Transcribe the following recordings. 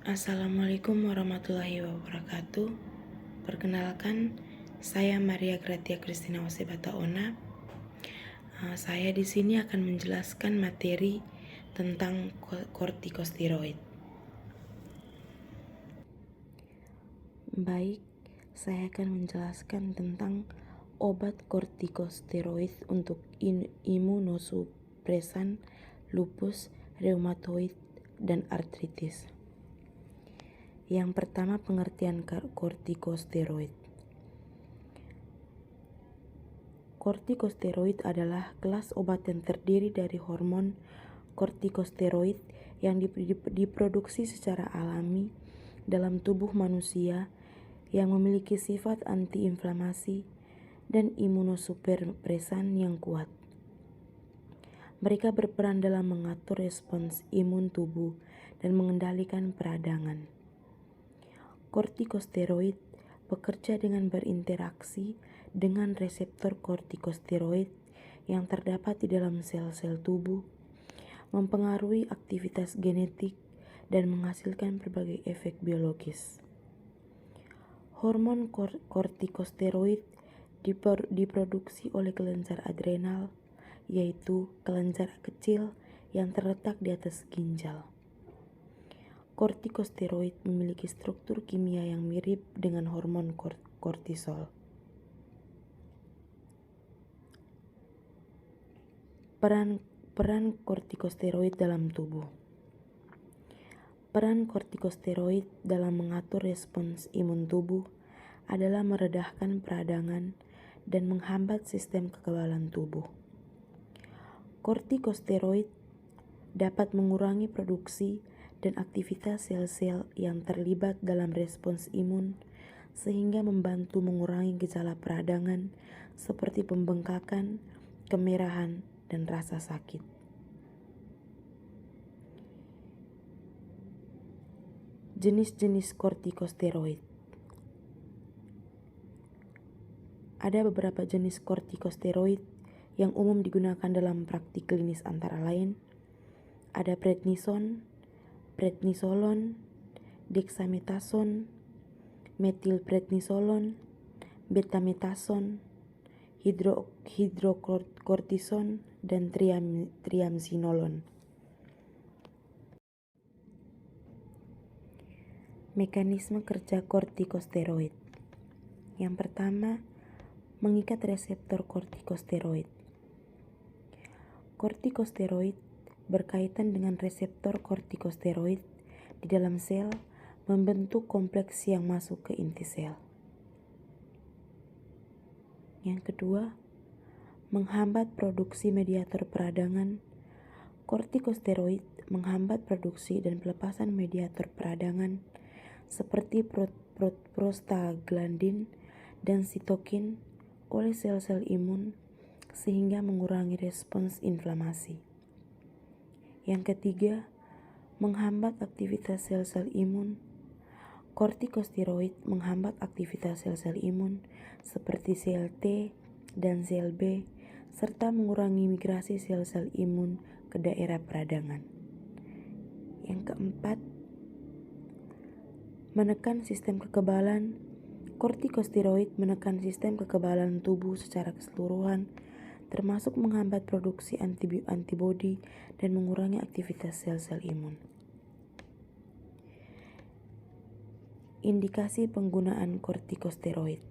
Assalamualaikum warahmatullahi wabarakatuh. Perkenalkan, saya Maria Gratia Christina Osebata Ona. Saya di sini akan menjelaskan materi tentang kortikosteroid. Baik, saya akan menjelaskan tentang obat kortikosteroid untuk imunosupresan lupus, reumatoid, dan artritis. Yang pertama, pengertian kortikosteroid. Kortikosteroid adalah kelas obat yang terdiri dari hormon kortikosteroid yang diproduksi secara alami dalam tubuh manusia yang memiliki sifat antiinflamasi dan imunosupresan yang kuat. Mereka berperan dalam mengatur respons imun tubuh dan mengendalikan peradangan. Kortikosteroid bekerja dengan berinteraksi dengan reseptor kortikosteroid yang terdapat di dalam sel-sel tubuh, mempengaruhi aktivitas genetik, dan menghasilkan berbagai efek biologis. Hormon kortikosteroid diproduksi oleh kelenjar adrenal, yaitu kelenjar kecil yang terletak di atas ginjal. Kortikosteroid memiliki struktur kimia yang mirip dengan hormon kortisol. Peran kortikosteroid dalam tubuh. Peran kortikosteroid dalam mengatur respons imun tubuh adalah meredahkan peradangan dan menghambat sistem kekebalan tubuh. Kortikosteroid dapat mengurangi produksi dan aktivitas sel-sel yang terlibat dalam respons imun sehingga membantu mengurangi gejala peradangan seperti pembengkakan, kemerahan, dan rasa sakit. Jenis-jenis kortikosteroid. Ada beberapa jenis kortikosteroid yang umum digunakan dalam praktik klinis antara lain ada prednisolon, dexamethasone, metilprednisolon, betametason, hidrokortison, dan triamcinolon. Mekanisme kerja kortikosteroid. Yang pertama, mengikat reseptor kortikosteroid. Kortikosteroid berkaitan dengan reseptor kortikosteroid di dalam sel membentuk kompleks yang masuk ke inti sel. Yang kedua, menghambat produksi mediator peradangan. Kortikosteroid menghambat produksi dan pelepasan mediator peradangan seperti prostaglandin dan sitokin oleh sel-sel imun sehingga mengurangi respons inflamasi. Yang ketiga, menghambat aktivitas sel-sel imun. Kortikosteroid menghambat aktivitas sel-sel imun seperti sel T dan sel B serta mengurangi migrasi sel-sel imun ke daerah peradangan. Yang keempat, menekan sistem kekebalan. Kortikosteroid menekan sistem kekebalan tubuh secara keseluruhan, termasuk menghambat produksi antibodi dan mengurangi aktivitas sel-sel imun. Indikasi penggunaan kortikosteroid.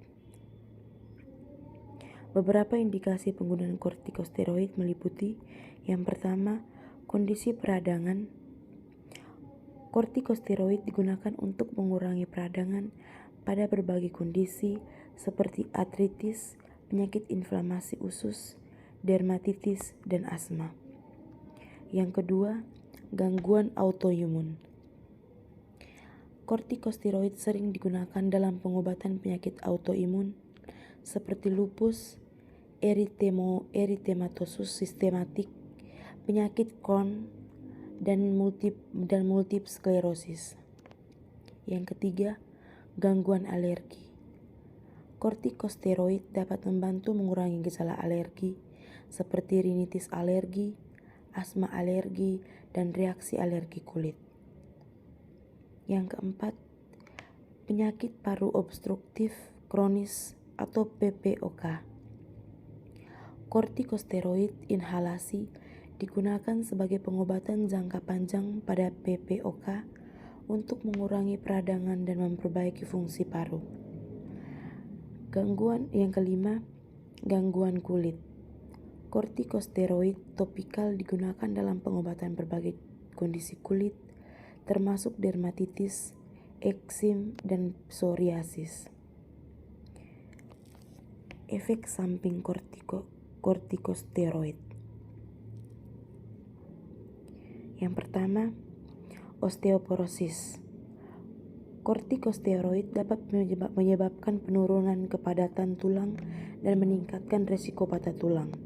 Beberapa indikasi penggunaan kortikosteroid meliputi yang pertama, kondisi peradangan. Kortikosteroid digunakan untuk mengurangi peradangan pada berbagai kondisi seperti artritis, penyakit inflamasi usus, dermatitis, dan asma. Yang kedua, gangguan autoimun. Kortikosteroid sering digunakan dalam pengobatan penyakit autoimun seperti lupus, eritematosus sistematik, penyakit Crohn, dan multiple sklerosis. Yang ketiga, gangguan alergi. Kortikosteroid dapat membantu mengurangi gejala alergi seperti rinitis alergi, asma alergi, dan reaksi alergi kulit. Yang keempat, penyakit paru obstruktif kronis atau PPOK. Kortikosteroid inhalasi digunakan sebagai pengobatan jangka panjang pada PPOK untuk mengurangi peradangan dan memperbaiki fungsi paru. Gangguan yang kelima, gangguan kulit. Kortikosteroid topikal digunakan dalam pengobatan berbagai kondisi kulit, termasuk dermatitis, eksim, dan psoriasis. Efek samping kortikosteroid. Yang pertama, osteoporosis. Kortikosteroid dapat menyebabkan penurunan kepadatan tulang dan meningkatkan risiko patah tulang.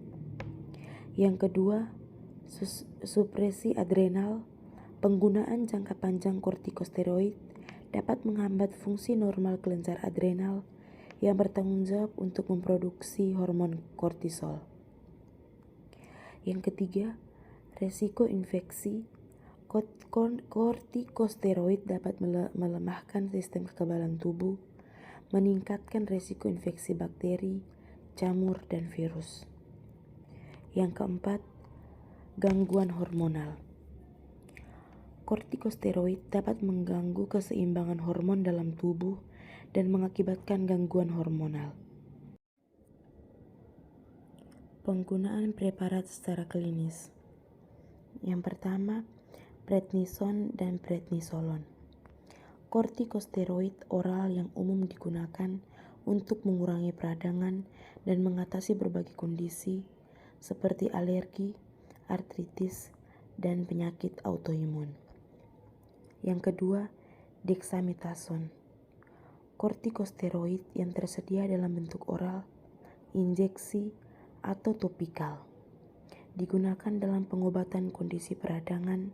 Yang kedua, supresi adrenal. Penggunaan jangka panjang kortikosteroid dapat menghambat fungsi normal kelenjar adrenal yang bertanggung jawab untuk memproduksi hormon kortisol. Yang ketiga, resiko infeksi. Kortikosteroid dapat melemahkan sistem kekebalan tubuh, meningkatkan risiko infeksi bakteri, jamur, dan virus. Yang keempat, gangguan hormonal. Kortikosteroid dapat mengganggu keseimbangan hormon dalam tubuh dan mengakibatkan gangguan hormonal. Penggunaan preparat secara klinis. Yang pertama, prednison dan prednisolon. Kortikosteroid oral yang umum digunakan untuk mengurangi peradangan dan mengatasi berbagai kondisi seperti alergi, artritis, dan penyakit autoimun. Yang kedua, dexamethasone. Kortikosteroid yang tersedia dalam bentuk oral, injeksi, atau topikal. Digunakan dalam pengobatan kondisi peradangan,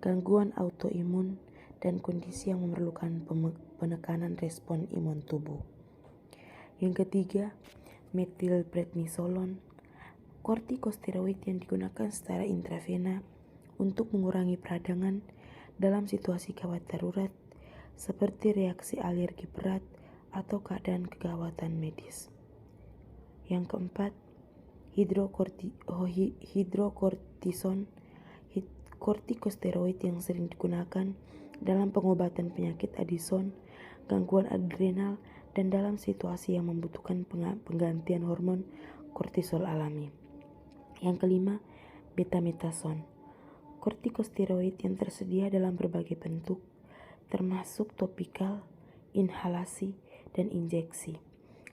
gangguan autoimun, dan kondisi yang memerlukan penekanan respon imun tubuh. Yang ketiga, metilprednisolon. Kortikosteroid yang digunakan secara intravena untuk mengurangi peradangan dalam situasi gawat darurat seperti reaksi alergi berat atau keadaan kegawatan medis. Yang keempat, hidrokortison. Kortikosteroid yang sering digunakan dalam pengobatan penyakit Addison, gangguan adrenal, dan dalam situasi yang membutuhkan penggantian hormon kortisol alami. Yang kelima, betamethasone. Kortikosteroid yang tersedia dalam berbagai bentuk, termasuk topikal, inhalasi, dan injeksi.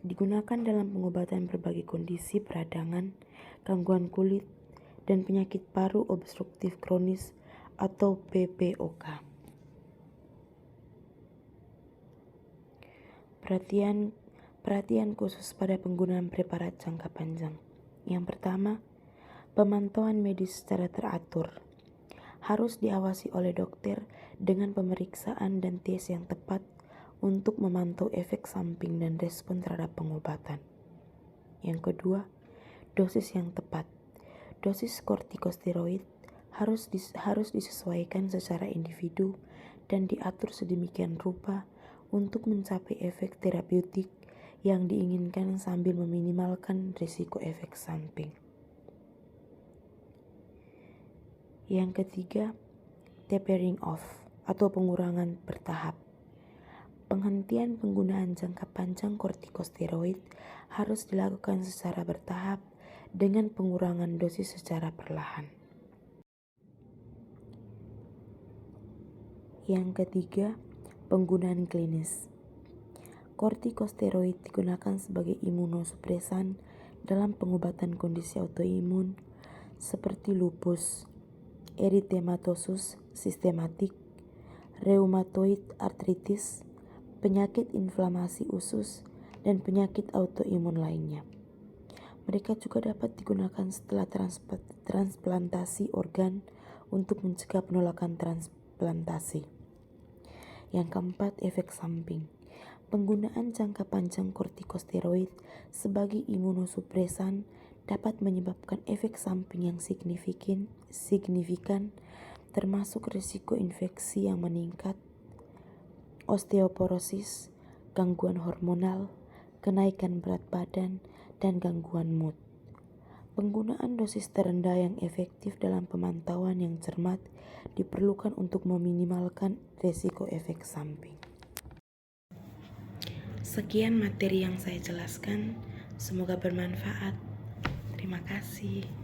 Digunakan dalam pengobatan berbagai kondisi peradangan, gangguan kulit, dan penyakit paru obstruktif kronis atau PPOK. Perhatian khusus pada penggunaan preparat jangka panjang. Yang pertama, pemantauan medis secara teratur. Harus diawasi oleh dokter dengan pemeriksaan dan tes yang tepat untuk memantau efek samping dan respon terhadap pengobatan. Yang kedua, dosis yang tepat. Dosis kortikosteroid harus disesuaikan secara individu dan diatur sedemikian rupa untuk mencapai efek terapeutik yang diinginkan sambil meminimalkan risiko efek samping. Yang ketiga, tapering off atau pengurangan bertahap. Penghentian penggunaan jangka panjang kortikosteroid harus dilakukan secara bertahap dengan pengurangan dosis secara perlahan. Yang ketiga, penggunaan klinis. Kortikosteroid digunakan sebagai imunosupresan dalam pengobatan kondisi autoimun seperti lupus, eritematosus sistematik, reumatoid artritis, penyakit inflamasi usus, dan penyakit autoimun lainnya. Mereka juga dapat digunakan setelah transplantasi organ untuk mencegah penolakan transplantasi. Yang keempat, efek samping. Penggunaan jangka panjang kortikosteroid sebagai imunosupresan dapat menyebabkan efek samping yang signifikan, termasuk risiko infeksi yang meningkat, osteoporosis, gangguan hormonal, kenaikan berat badan, dan gangguan mood. Penggunaan dosis terendah yang efektif dalam pemantauan yang cermat diperlukan untuk meminimalkan risiko efek samping. Sekian materi yang saya jelaskan, semoga bermanfaat. Terima kasih.